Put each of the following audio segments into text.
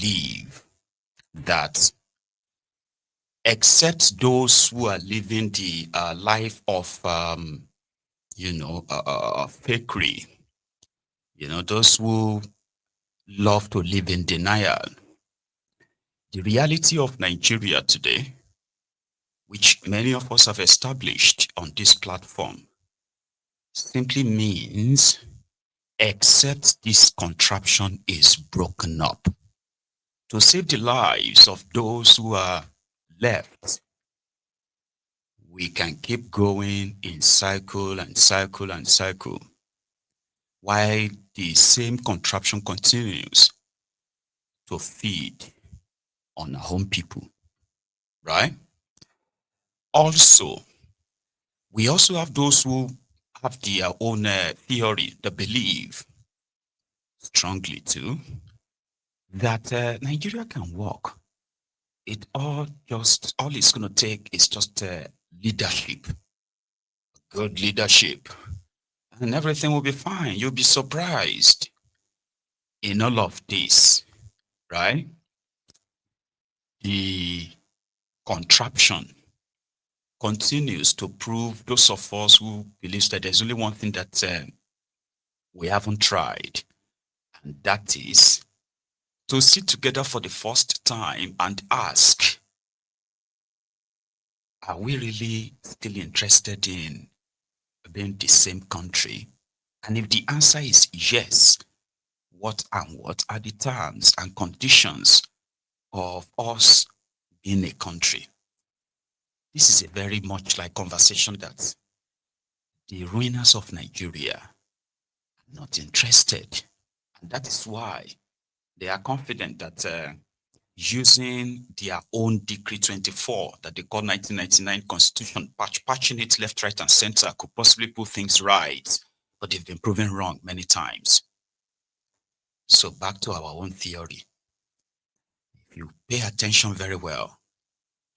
believe that except those who are living the life of, fakery, those who love to live in denial, the reality of Nigeria today, which many of us have established on this platform, simply means except this contraption is broken up, to save the lives of those who are left, we can keep going in cycle and cycle and cycle while the same contraption continues to feed on our own people, right? Also, we also have those who have their own theory, the belief strongly too, that Nigeria can work. All it's going to take is just leadership, good leadership, and everything will be fine. You'll be surprised in all of this, right? The contraption continues to prove those of us who believe that there's only one thing that we haven't tried, and that is to sit together for the first time and ask, are we really still interested in being the same country? And if the answer is yes, what are the terms and conditions of us being a country? This is a very much like conversation that the ruiners of Nigeria are not interested. And that is why they are confident that using their own Decree 24 that they call 1999 Constitution, patching it left, right, and center could possibly put things right, but they've been proven wrong many times. So back to our own theory. If you pay attention very well,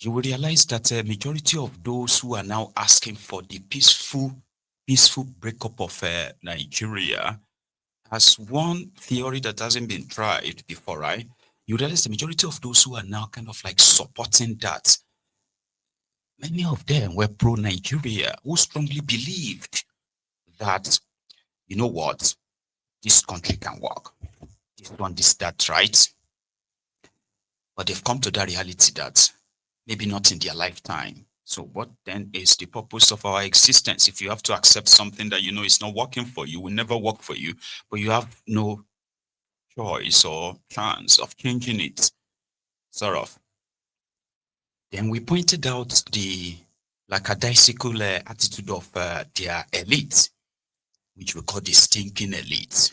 you will realize that a majority of those who are now asking for the peaceful breakup of Nigeria has one theory that hasn't been tried before, right? You realize the majority of those who are now kind of like supporting that, many of them were pro-Nigeria, who strongly believed that, you know what, this country can work. This, that, right? But they've come to that reality that maybe not in their lifetime. So what then is the purpose of our existence? If you have to accept something that you know is not working for you, will never work for you, but you have no choice or chance of changing it, sort of. Then we pointed out the lackadaisical attitude of their elite, which we call the stinking elite.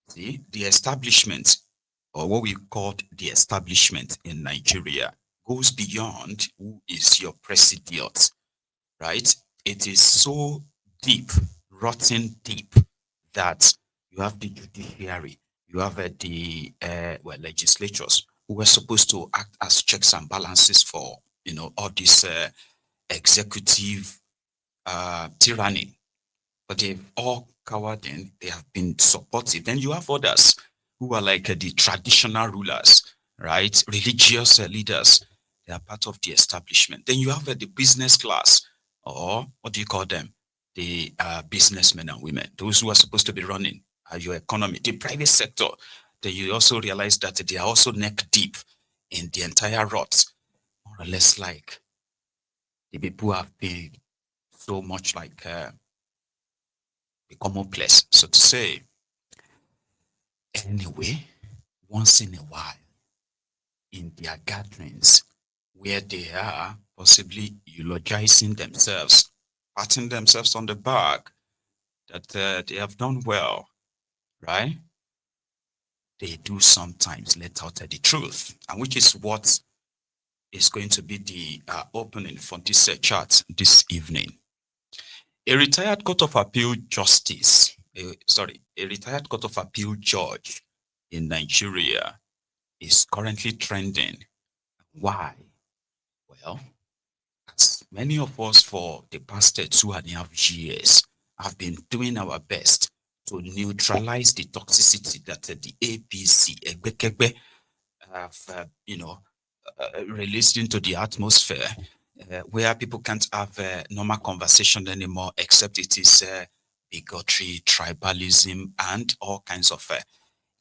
See, the establishment, or what we call the establishment in Nigeria, goes beyond who is your president, right? It is so deep, rotten deep, that you have the judiciary, you have the legislatures who were supposed to act as checks and balances for all this executive tyranny, but they've all cowered in. They have been supportive. Then you have others who are like the traditional rulers, right? Religious leaders. They are part of the establishment. Then you have the business class, or what do you call them? The businessmen and women, those who are supposed to be running your economy. The private sector, then you also realize that they are also neck deep in the entire rot, more or less like the people have been so much like become hopeless, so to say. Anyway, once in a while, in their gatherings, where they are possibly eulogizing themselves, patting themselves on the back, that they have done well, right? They do sometimes let out the truth, and which is what is going to be the opening for this chat this evening. A retired Court of Appeal justice, a retired Court of Appeal judge in Nigeria is currently trending. Why? Well, as many of us for the past 2.5 years have been doing our best to neutralize the toxicity that the APC, Egbekegbe, have, released into the atmosphere, where people can't have a normal conversation anymore, except it is bigotry, tribalism, and all kinds of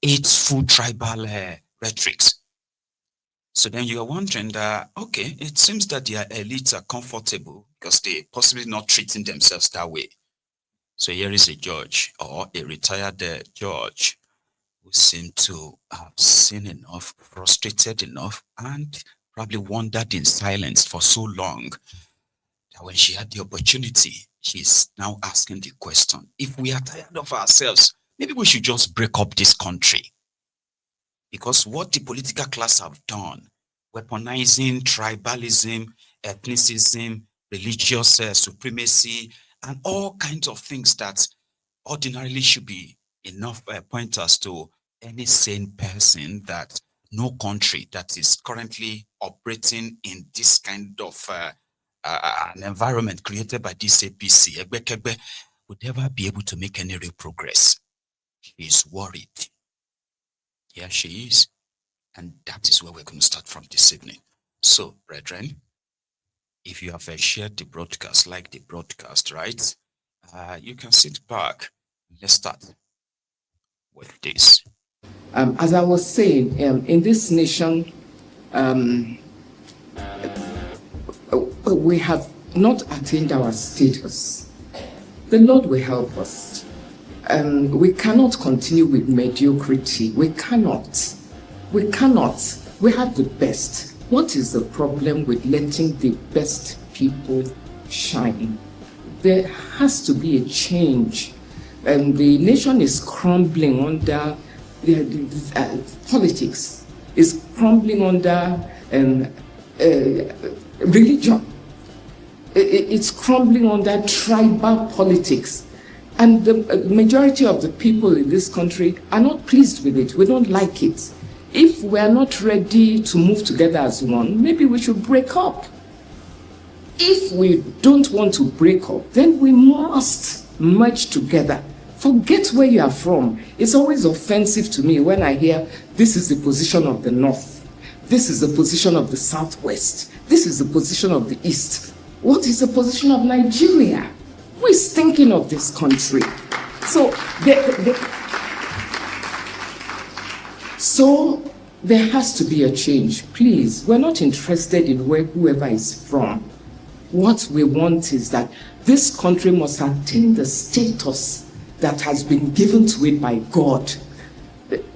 hateful tribal rhetorics. So then you're wondering that, okay, it seems that their elites are comfortable because they possibly not treating themselves that way. So here is a judge or a retired judge who seemed to have seen enough, frustrated enough, and probably wandered in silence for so long that when she had the opportunity, she's now asking the question, if we are tired of ourselves, maybe we should just break up this country. Because what the political class have done, weaponizing tribalism, ethnicism, religious supremacy, and all kinds of things that ordinarily should be enough pointers to any sane person that no country that is currently operating in this kind of an environment created by this APC, Egbekegbe, would ever be able to make any real progress. She is worried. Yeah, she is. And that is where we're going to start from this evening. So, brethren, if you have shared the broadcast, like the broadcast, right? You can sit back. Let's start with this. As I was saying, in this nation, we have not attained our status. The Lord will help us. We cannot continue with mediocrity. We cannot. We cannot. We have the best. What is the problem with letting the best people shine? There has to be a change. The nation is crumbling under politics, is crumbling under religion. It's crumbling under tribal politics. And the majority of the people in this country are not pleased with it. We don't like it. If we are not ready to move together as one, maybe we should break up. If we don't want to break up, then we must merge together. Forget where you are from. It's always offensive to me when I hear, this is the position of the North. This is the position of the Southwest. This is the position of the East. What is the position of Nigeria? Who is thinking of this country? So there has to be a change. Please, we're not interested in where whoever is from. What we want is that this country must attain the status that has been given to it by God.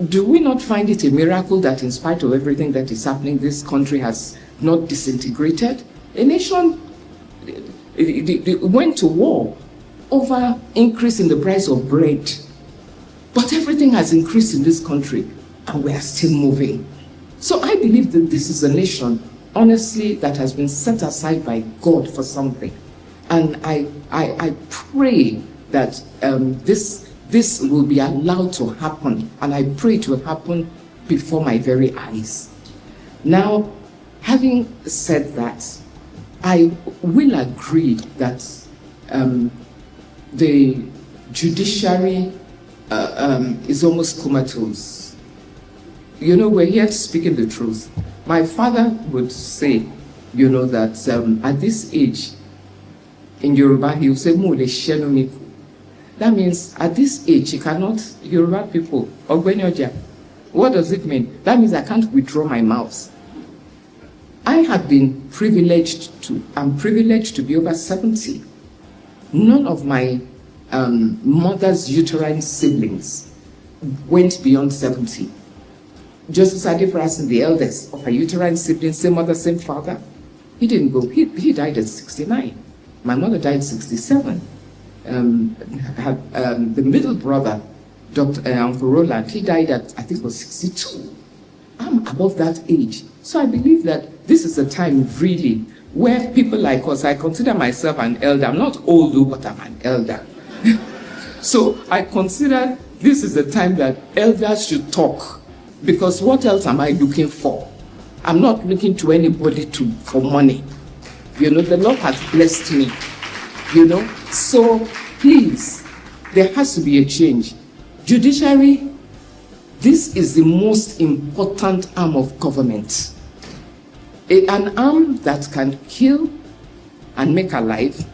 Do we not find it a miracle that in spite of everything that is happening, this country has not disintegrated? A nation went to war over increase in the price of bread. But everything has increased in this country and we are still moving. So I believe that this is a nation, honestly, that has been set aside by God for something. And I pray that this will be allowed to happen. And I pray it will happen before my very eyes. Now, having said that, I will agree that the judiciary is almost comatose. You know, we're here speaking the truth. My father would say, you know, that at this age, in Yoruba, he would say, Mo le shenu mi. That means at this age, you cannot, Yoruba people, Ogbenyoja. What does it mean? That means I can't withdraw my mouth. I have been I'm privileged to be over 70. None of my mother's uterine siblings went beyond 70. Justice Adefrasin, the eldest of her uterine siblings, same mother, same father, he didn't go. He died at 69. My mother died at 67. The middle brother, Uncle Roland, he died at, I think it was 62. I'm above that age. So I believe that this is a time really where people like us, I consider myself an elder. I'm not old, but I'm an elder. So I consider this is the time that elders should talk. Because what else am I looking for? I'm not looking to anybody for money. You know, the Lord has blessed me. You know, so please, there has to be a change. Judiciary, This is the most important arm of government. An arm that can kill and make alive,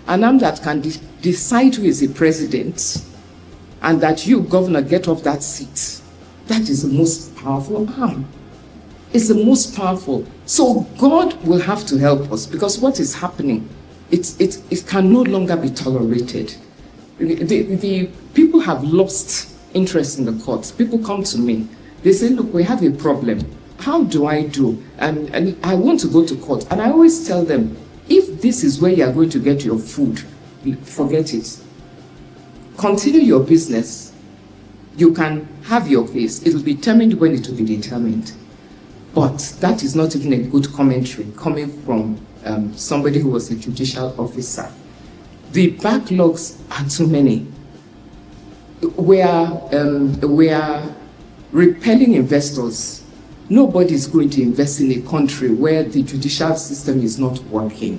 an arm that can decide who is the president, and that you, governor, get off that seat. That is the most powerful arm. It's the most powerful. So God will have to help us, because what is happening, it can no longer be tolerated. The people have lost interest in the courts. People come to me. They say, look, we have a problem. How do I do? And I want to go to court. And I always tell them, if this is where you are going to get your food, forget it. Continue your business. You can have your case. It will be determined when it will be determined. But that is not even a good commentary coming from somebody who was a judicial officer. The backlogs are too many. We are repelling investors. Nobody is going to invest in a country where the judicial system is not working,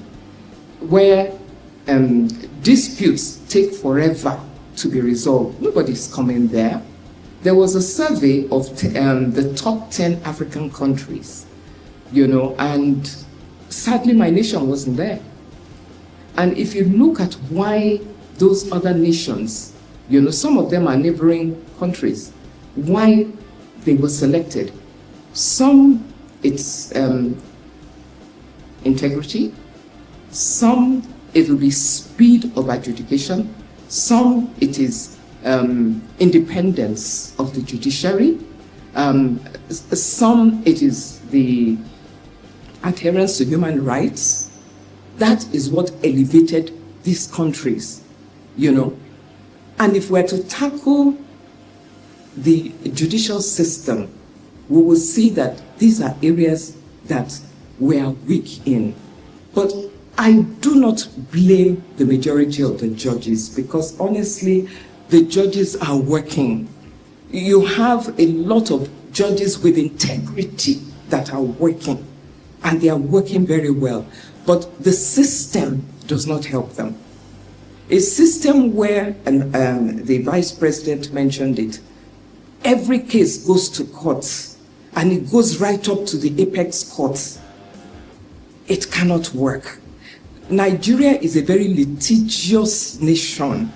where disputes take forever to be resolved. Nobody is coming there. There was a survey of the top 10 African countries, and sadly my nation wasn't there. And if you look at why those other nations, some of them are neighboring countries, why they were selected. Some, it's integrity. Some, it will be speed of adjudication. Some, it is independence of the judiciary. Some, it is the adherence to human rights. That is what elevated these countries, And if we're to tackle the judicial system, we will see that these are areas that we are weak in. But I do not blame the majority of the judges, because honestly, the judges are working. You have a lot of judges with integrity that are working, and they are working very well. But the system does not help them. A system where, and the vice president mentioned it, every case goes to courts, and it goes right up to the apex courts. It cannot work. Nigeria is a very litigious nation.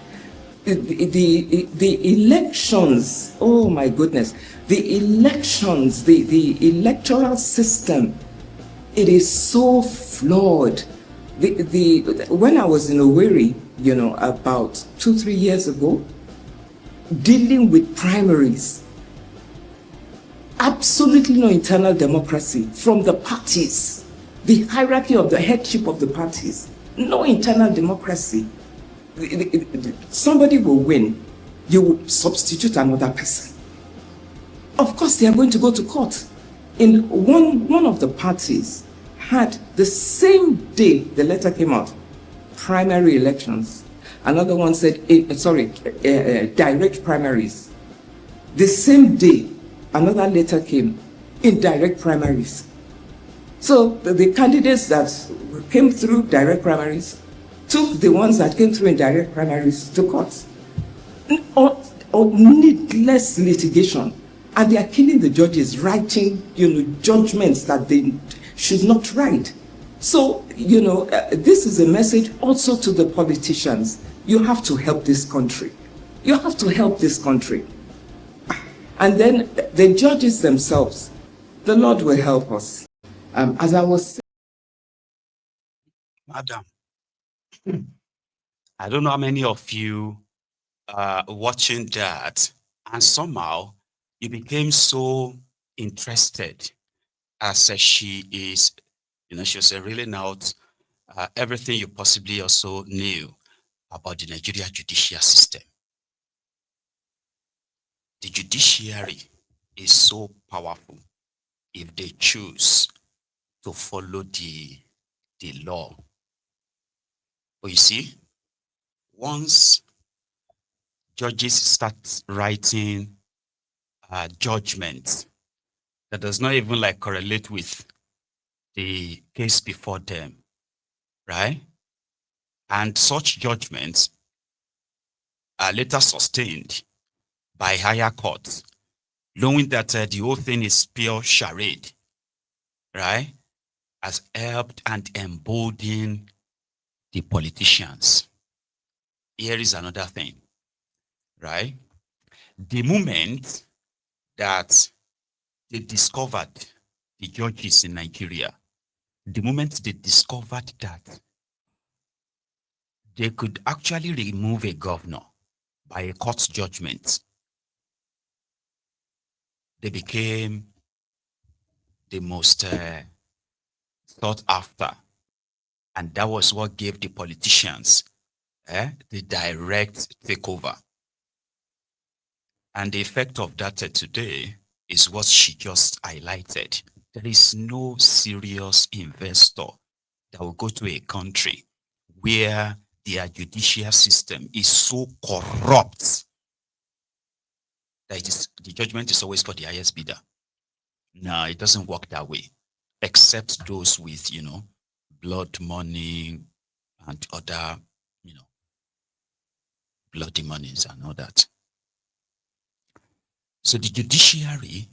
The elections, oh my goodness, the elections, the electoral system, it is so flawed. When I was in Owerri, about 2-3 years ago, dealing with primaries, absolutely no internal democracy from the parties, the hierarchy of the headship of the parties, no internal democracy. Somebody will win, you will substitute another person. Of course, they are going to go to court. In one of the parties had the same day the letter came out, primary elections. Another one said, direct primaries. The same day, another letter came, indirect primaries. So the candidates that came through direct primaries took the ones that came through indirect primaries to court. Or needless litigation. And they are killing the judges, writing, judgments that they should not write. So, this is a message also to the politicians. You have to help this country. You have to help this country. And then the judges themselves, the Lord will help us. As I was saying, Madam, I don't know how many of you are watching that, and somehow you became so interested as she is, she was reeling out everything you possibly also knew about the Nigeria judicial system. The judiciary is so powerful if they choose to follow the law. But you see, once judges start writing judgments that does not even correlate with the case before them, right? And such judgments are later sustained by higher courts. knowing that the whole thing is pure charade, right, has helped and emboldened the politicians. Here is another thing, right? The moment that they discovered the judges in Nigeria, the moment they discovered that they could actually remove a governor by a court judgment, they became the most sought after. And that was what gave the politicians the direct takeover. And the effect of that today is what she just highlighted. There is no serious investor that will go to a country where their judicial system is so corrupt that the judgment is always for the highest bidder. No, it doesn't work that way, except those with, blood money and other, bloody monies and all that. So the judiciary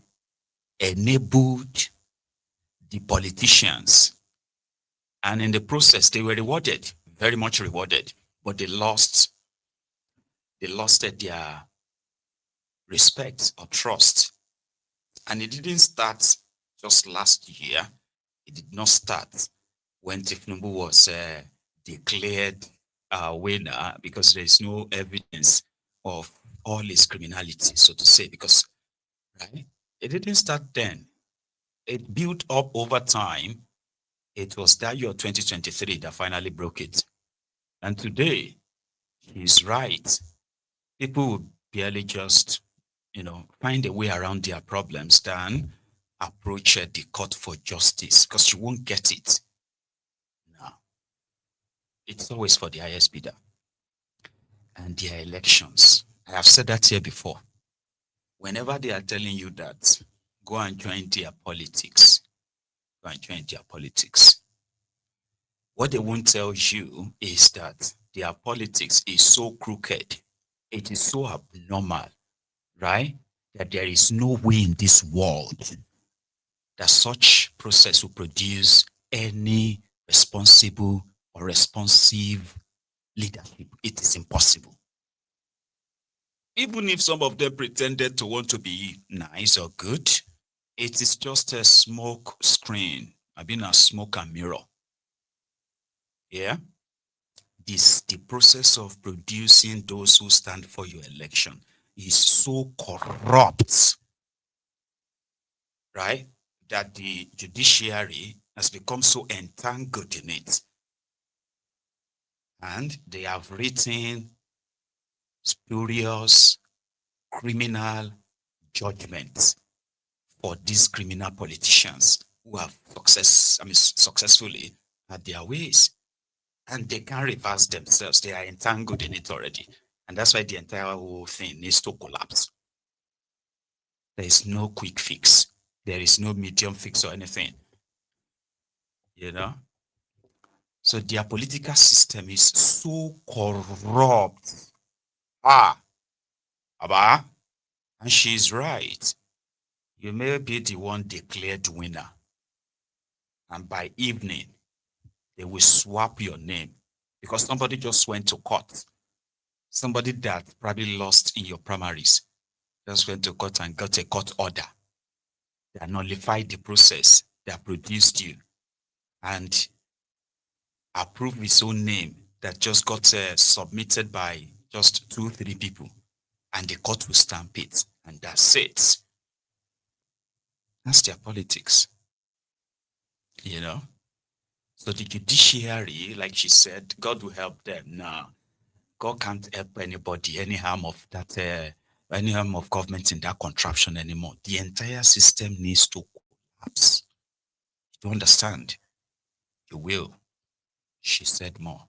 enabled the politicians, and in the process, they were rewarded, very much rewarded, but they lost their respect or trust. And it didn't start just last year. It did not start when Tifnubu was declared a winner, because there is no evidence of all his criminality, so to say, because, right, it didn't start then. It built up over time. It was that year 2023 that finally broke it. And today, he's right. People will barely just, find a way around their problems than approach the court for justice, because you won't get it. No. It's always for the highest bidder. And their elections. I have said that here before. Whenever they are telling you that, go and join their politics, go and join their politics. What they won't tell you is that their politics is so crooked, it is so abnormal, right, that there is no way in this world that such process will produce any responsible or responsive leadership. It is impossible. Even if some of them pretended to want to be nice or good, it is just a smoke screen. I mean, a smoke and mirror. Yeah? The process of producing those who stand for your election is so corrupt, right, that the judiciary has become so entangled in it. And they have written spurious criminal judgments for these criminal politicians who have successfully had their ways. And they can't reverse themselves. They are entangled in it already. And that's why the entire whole thing needs to collapse. There is no quick fix. There is no medium fix or anything. So their political system is so corrupt. Abba, and she's right. You may be the one declared winner, and by evening, they will swap your name because somebody just went to court. Somebody that probably lost in your primaries just went to court and got a court order that nullified the process that produced you and approved his own name that just got submitted by just 2-3 people, and the court will stamp it, and that's it. That's their politics. So the judiciary, like she said, God will help them. Now, God can't help anybody, any harm of government in that contraption anymore. The entire system needs to collapse. You understand? You will. She said more.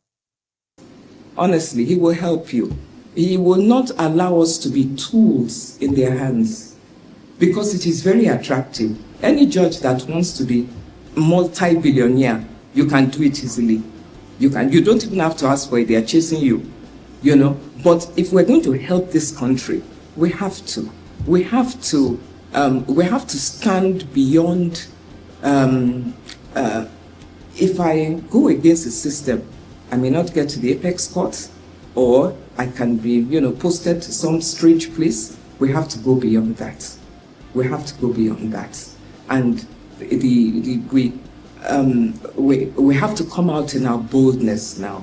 Honestly, he will help you. He will not allow us to be tools in their hands because it is very attractive. Any judge that wants to be multi-billionaire, you can do it easily. You don't even have to ask for it. They are chasing you, But if we're going to help this country, we have to We have to stand beyond. If I go against the system, I may not get to the apex court, or I can be, posted to some strange place. We have to go beyond that. We have to go beyond that, and we have to come out in our boldness now.